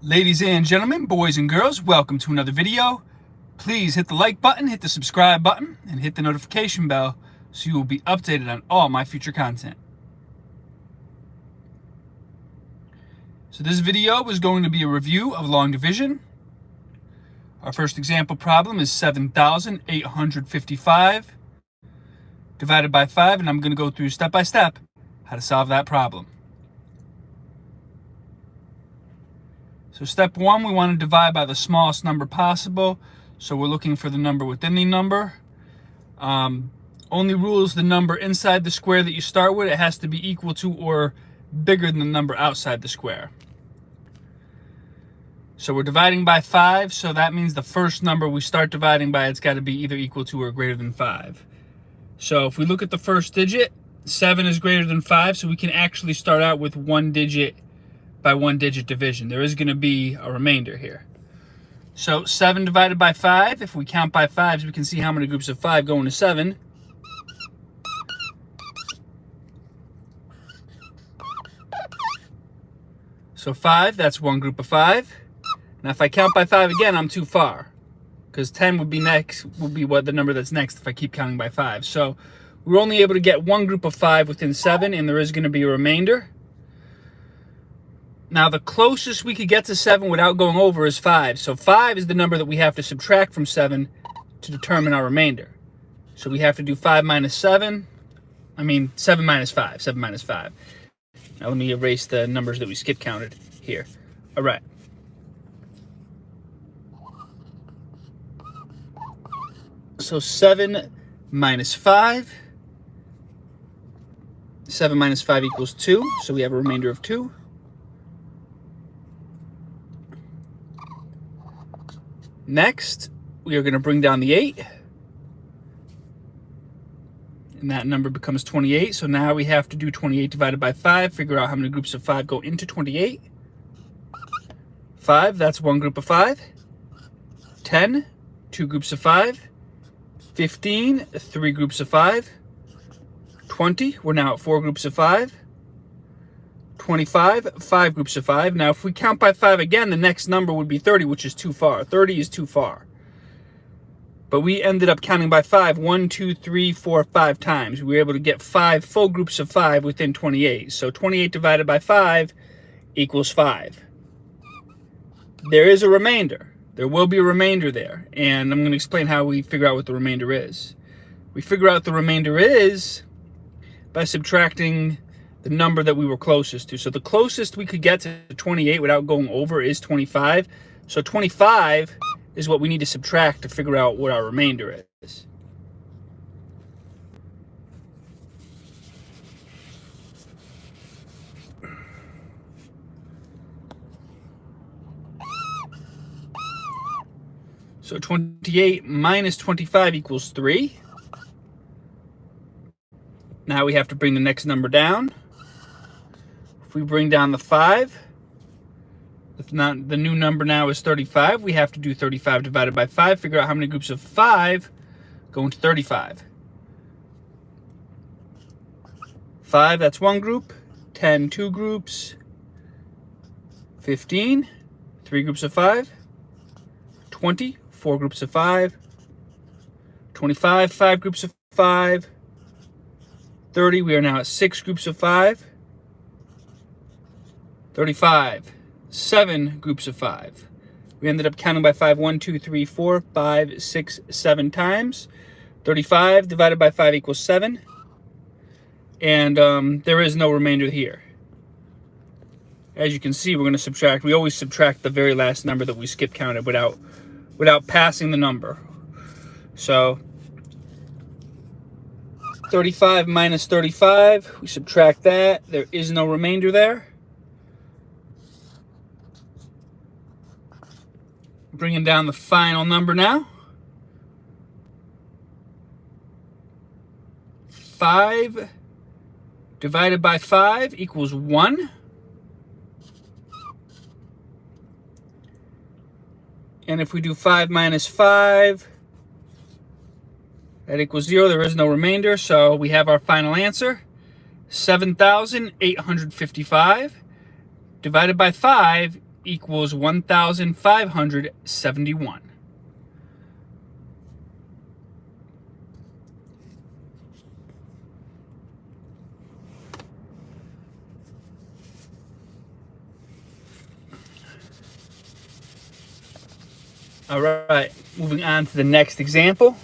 Ladies and gentlemen, boys and girls, welcome to another video. Please hit the like button, hit the subscribe button, and hit the notification bell so you will be updated on all my future content. So this video is going to be a review of long division. Our first example problem is 7,855 divided by 5, and I'm going to go through step by step how to solve that problem. So step one, we want to divide by the smallest number possible. So we're looking for the number within the number. Only rule is the number inside the square that you start with. It has to be equal to or bigger than the number outside the square. So we're dividing by 5, so that means the first number we start dividing by, it's got to be either equal to or greater than 5. So if we look at the first digit, 7 is greater than 5, so we can actually start out with one digit by one digit division. There is going to be a remainder here. So 7 divided by 5, if we count by 5s, we can see how many groups of 5 go into 7. So 5, that's one group of 5. Now if I count by 5 again, I'm too far, because 10 would be next, would be what the number that's next if I keep counting by 5. So we're only able to get one group of 5 within 7, and there is going to be a remainder. Now, the closest we could get to 7 without going over is 5. So 5 is the number that we have to subtract from 7 to determine our remainder. So we have to do 5 minus 7. I mean, 7 minus 5. 7 minus 5. Now, let me erase the numbers that we skip counted here. All right. So 7 minus 5. 7 minus 5 equals 2. So we have a remainder of 2. Next, we are going to bring down the 8. And that number becomes 28. So now we have to do 28 divided by 5, figure out how many groups of 5 go into 28. 5, that's one group of 5. 10, two groups of 5. 15, three groups of 5. 20, we're now at 4 groups of 5. 25, 5 groups of 5. Now, if we count by 5 again, the next number would be 30, which is too far. 30 is too far. But we ended up counting by 5 1, 2, 3, 4, 5 times. We were able to get 5 full groups of 5 within 28. So 28 divided by 5 equals 5. There is a remainder. There will be a remainder there. And I'm going to explain how we figure out what the remainder is. We figure out the remainder is by subtracting the number that we were closest to. So the closest we could get to 28 without going over is 25. So 25 is what we need to subtract to figure out what our remainder is. So 28 minus 25 equals 3. Now we have to bring the next number down. If we bring down the 5, if not, the new number now is 35. We have to do 35 divided by 5, figure out how many groups of 5 go into 35. 5, that's one group. 10, two groups. 15, three groups of 5. 20, four groups of 5. 25, 5 groups of 5. 30, we are now at 6 groups of 5. 35, 7 groups of 5. We ended up counting by 5 1, 2, 3, 4, 5, 6, 7 times. 35 divided by 5 equals 7. And there is no remainder here. As you can see, we're going to subtract. We always subtract the very last number that we skip counted without passing the number. So 35 minus 35, we subtract that. There is no remainder there. Bringing down the final number now. 5 divided by 5 equals 1. And if we do 5 minus 5, that equals 0. There is no remainder, so we have our final answer. 7,855 divided by 5 equals 1,571. All right, moving on to the next example.